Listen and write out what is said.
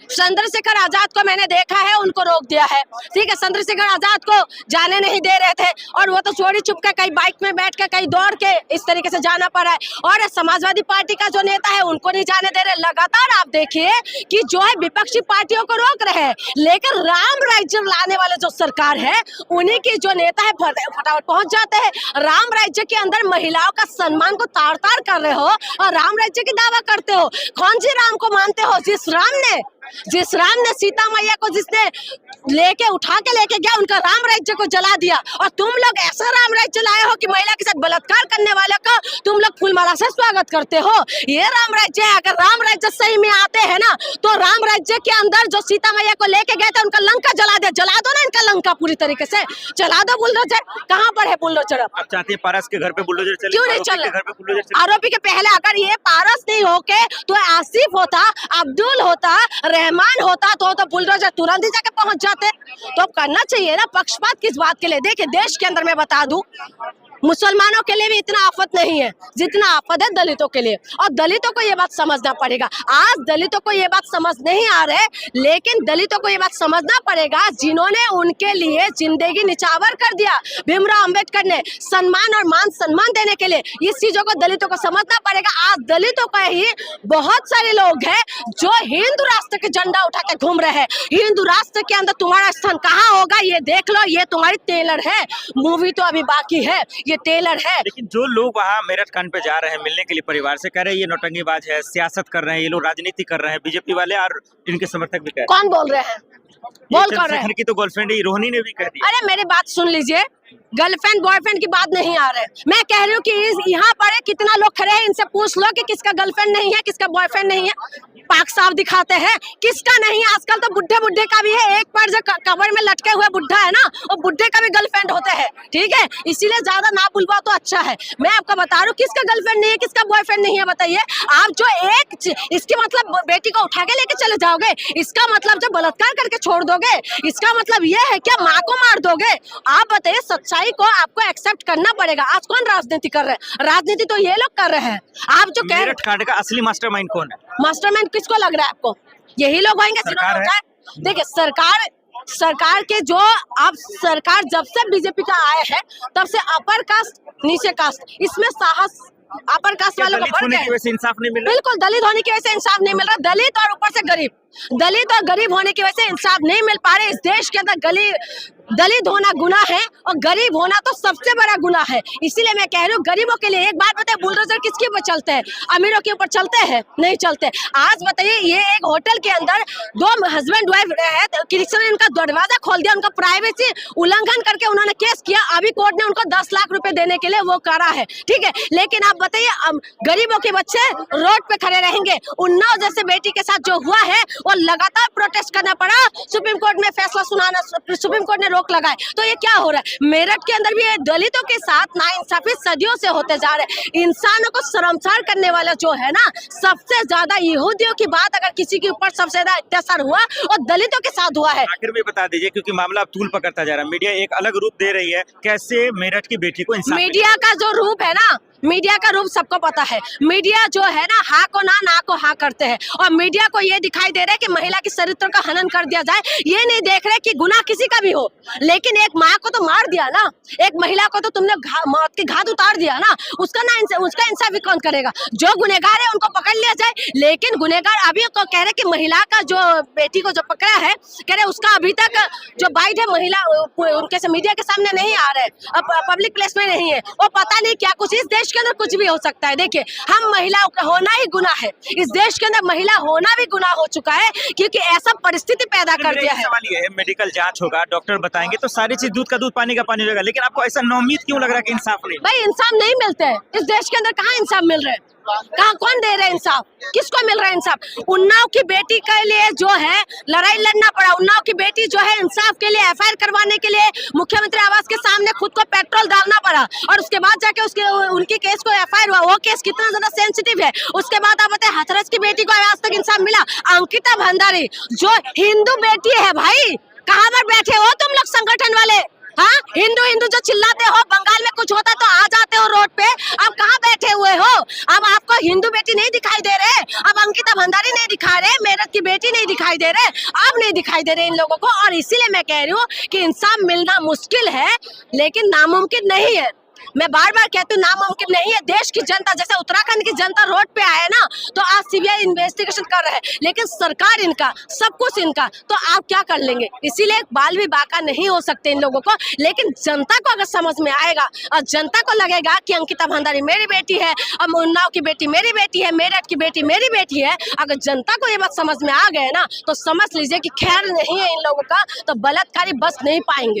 चंद्रशेखर आजाद को मैंने देखा है, उनको रोक दिया है, ठीक है। चंद्रशेखर आजाद को जाने नहीं दे रहे थे और वो तो चोरी चुप के कहीं बाइक में बैठ के कहीं दौड़ के इस तरीके से जाना पड़ा है। और समाजवादी पार्टी का जो नेता है उनको नहीं जाने दे रहे। लगातार आप देखिए कि जो है विपक्षी पार्टियों को रोक रहे हैं, लेकिन राम राज्य लाने वाले जो सरकार है उन्हीं की जो नेता है फटाफट पहुंच जाते हैं। राम राज्य के अंदर महिलाओं का सम्मान को तार तार कर रहे हो और राम राज्य की दावा करते हो। कौन सी राम को मानते हो? जिस राम ने सीता मैया को जिसने उठा के लेके गया, उनका राम राज्य को जला दिया। और तुम लोग ऐसा राम राज्य लाए हो कि महिला के साथ बलात्कार करने वाले का तुम लोग फूलमाला से स्वागत करते हो। ये राम राज्य है। अगर राम राज्य सही में आते हैं ना तो राम राज्य के अंदर जो सीता मैया को लेके गए थे उनका लंका जला दो ना, इनका लंका पूरी तरीके से जला दो। बुलडोजर कहाँ पर है? बुलडोजर आप चाहते हैं पारस के घर पे बुलडोजर चले? क्यों नहीं चल? आरोपी के पहले अगर ये पारस नहीं होके तो आसिफ होता, अब्दुल होता, रहमान होता तो बुलडोजर तुरंत ही जाके पहुंच जाते। तो अब करना चाहिए ना पक्षपात किस बात के लिए? देखिए देश के अंदर मैं बता दूं, मुसलमानों के लिए भी इतना आफत नहीं है जितना आफत है दलितों के लिए। और दलितों को ये बात समझना पड़ेगा। आज दलितों को ये बात समझ नहीं आ रहे, लेकिन दलितों को ये बात समझना पड़ेगा जिन्होंने उनके लिए जिंदगी निछावर कर दिया। भीमराव अंबेडकर ने सम्मान और मान सम्मान देने के लिए इस चीजों को दलितों को समझना पड़ेगा। आज दलितों का ही बहुत सारे लोग हैं जो हिंदू राष्ट्र के झंडा उठा के घूम रहे हैं। हिंदू राष्ट्र के अंदर तुम्हारा स्थान कहाँ होगा ये देख लो। ये तुम्हारी टेलर है, मूवी तो अभी बाकी है, ये टेलर है। लेकिन जो लोग वहाँ मेरठ कांड पे जा रहे हैं मिलने के लिए परिवार से, कह रहे हैं ये नौटंकीबाज है, सियासत कर रहे हैं, ये लोग राजनीति कर रहे हैं, बीजेपी वाले और इनके समर्थक भी कह रहे हैं। कौन बोल रहे हैं? कर रहे हैं की तो गर्लफ्रेंड रोहिणी ने भी कह दिया। अरे मेरी बात सुन लीजिए, गर्लफ्रेंड बॉयफ्रेंड की बात नहीं आ रहे। मैं कह रही हूँ कि यहाँ पर कितना लोग खड़े हैं, इनसे पूछ लो कि किसका गर्लफ्रेंड नहीं है, किसका बॉयफ्रेंड नहीं है। पाक साफ दिखाते हैं किसका नहीं है। आजकल तो बुढ़े का भी है। एक बार जो कवर में लटके हुए बुढ़ा है ना, वो बुढ़े का भी गर्लफ्रेंड होते हैं, ठीक है। इसीलिए ज्यादा ना बुलवा तो अच्छा है। मैं आपको बता रहा हूँ किसका गर्लफ्रेंड नहीं है, किसका बॉयफ्रेंड नहीं है, बताइए आप। जो इसके मतलब बेटी को उठा के लेके चले जाओगे, इसका मतलब जो बलात्कार करके छोड़ दोगे, इसका मतलब ये है क्या माँ को मार दोगे? आप बताइए, सच्चाई को आपको एक्सेप्ट करना पड़ेगा। आज कौन राजनीति कर रहे हैं? राजनीति तो ये लोग कर रहे हैं। आप जो कह रहे हैं असली मास्टरमाइंड कौन है? मास्टरमाइंड किसको लग रहा है आपको? यही लोग होंगे जिन्होंने। देखिए सरकार के जो अब सरकार जब से बीजेपी का आया है तब से अपर कास्ट नीचे कास्ट इसमें साहस अपर कास्ट वालों को बढ़ गया। इंसाफ नहीं मिल रहा। बिल्कुल दलित होने की वजह से इंसाफ नहीं मिल रहा। दलित और ऊपर से गरीब, दलित और गरीब होने की वजह से इंसाफ नहीं मिल पा रहे। इस देश के अंदर दलित होना गुनाह है और गरीब होना तो सबसे बड़ा गुनाह है। इसीलिए मैं कह रही हूँ गरीबों के लिए। एक बात बताइए, बुलडोजर किसके ऊपर चलते हैं? अमीरों के ऊपर चलते हैं? नहीं चलते। आज बताइए, ये एक होटल के अंदर दो हस्बैंड वाइफ रहे, किसी ने उनका दरवाजा खोल दिया, उनका प्राइवेसी उल्लंघन करके उन्होंने केस किया। अभी कोर्ट ने उनको 10 लाख रुपए देने के लिए वो करा है, ठीक है। लेकिन आप बताइए, गरीबों के बच्चे रोड पे खड़े रहेंगे। उन्नाव जैसे बेटी के साथ जो हुआ है वो लगातार प्रोटेस्ट करना पड़ा। सुप्रीम कोर्ट में फैसला सुनाना, सुप्रीम कोर्ट ने रोक लगाए। तो ये क्या हो रहा है? मेरठ के अंदर भी दलितों के साथ नाइंसाफी सदियों से होते जा रहे हैं। इंसानों को शर्मसार करने वाला जो है ना, सबसे ज्यादा यहूदियों की बात अगर किसी के ऊपर सबसे ज्यादा अत्याचार हुआ और दलितों के साथ हुआ है। आखिर में बता दीजिए, क्योंकि मामला अब तूल पकड़ता जा रहा है, मीडिया एक अलग रूप दे रही है, कैसे मेरठ की बेटी को इंसाफ? मीडिया का जो रूप है ना, मीडिया का रूप सबको पता है। मीडिया जो है ना, हाँ को ना को हाँ करते हैं। और मीडिया को ये दिखाई दे रहा है कि महिला की चरित्र का हनन कर दिया जाए। ये नहीं देख रहे कि गुनाह किसी का भी हो, लेकिन एक माँ को तो मार दिया ना, एक महिला को तो तुमने मौत की घात उतार दिया ना, उसका इंसाफ भी कौन करेगा? जो गुनहगार है उनको पकड़ लिया जाए। लेकिन गुनहगार अभी तो कह रहे कि महिला का जो बेटी को जो पकड़ा है, कह रहे उसका अभी तक जो बाइट है महिला उनके मीडिया के सामने नहीं आ रहे, अब पब्लिक प्लेस में नहीं है। वो पता नहीं क्या कुछ, इस देश के अंदर कुछ भी हो सकता है। देखिए, हम महिला होना ही गुनाह है। इस देश के अंदर महिला होना भी गुनाह हो चुका है, क्योंकि ऐसा परिस्थिति पैदा कर दिया है। सवाल ये है, मेडिकल जांच होगा, डॉक्टर बताएंगे तो सारी चीज दूध का दूध पानी का पानी होगा, लेकिन आपको ऐसा नौमीद क्यों लग रहा है कि इंसाफ नहीं? भाई इंसाफ नहीं मिलते हैं इस देश के अंदर। कहाँ इंसाफ मिल रहे हैं? कहाँ कौन दे रहे हैं इंसाफ? किसको मिल रहा है इंसाफ? उन्नाव की बेटी के लिए जो है लड़ाई लड़ना पड़ा। उन्नाव की बेटी जो है इंसाफ के लिए एफआईआर करवाने के लिए मुख्यमंत्री आवास के सामने खुद को पेट्रोल डालना पड़ा, और उसके बाद जाके उनके केस को एफआईआर हुआ। वो केस कितना ज्यादा सेंसिटिव है। उसके बाद आप बताए हाथरस की बेटी को आज तक इंसाफ मिला। अंकिता भंडारी जो हिंदू बेटी है, भाई कहाँ पर बैठे हो तुम लोग संगठन वाले? हाँ, हिंदू हिंदू जो चिल्लाते हो, बंगाल में कुछ होता तो आ जाते हो रोड पे, अब कहाँ बैठे हुए हो? अब आपको हिंदू बेटी नहीं दिखाई दे रहे, अब अंकिता भंडारी नहीं दिखा रहे, मेरठ की बेटी नहीं दिखाई दे रहे, अब नहीं दिखाई दे रहे इन लोगों को। और इसीलिए मैं कह रही हूँ कि इंसाफ मिलना मुश्किल है, लेकिन नामुमकिन नहीं है। मैं बार बार कहती हूँ नामुमकिन नहीं है। देश की जनता, जैसे उत्तराखंड की जनता रोड पे आए ना, तो आज सीबीआई इन्वेस्टिगेशन कर रहे हैं, लेकिन सरकार इनका सब कुछ इनका, तो आप क्या कर लेंगे? इसीलिए बाल भी बाका नहीं हो सकते इन लोगों को। लेकिन जनता को अगर समझ में आएगा और जनता को लगेगा कि अंकिता भंडारी मेरी बेटी है और उन्नाव की बेटी मेरी बेटी है, मेरठ की बेटी मेरी बेटी है, अगर जनता को ये बात समझ में आ गए ना, तो समझ लीजिए कि खैर नहीं है इन लोगों का, तो बलात्कारी बच नहीं पाएंगे।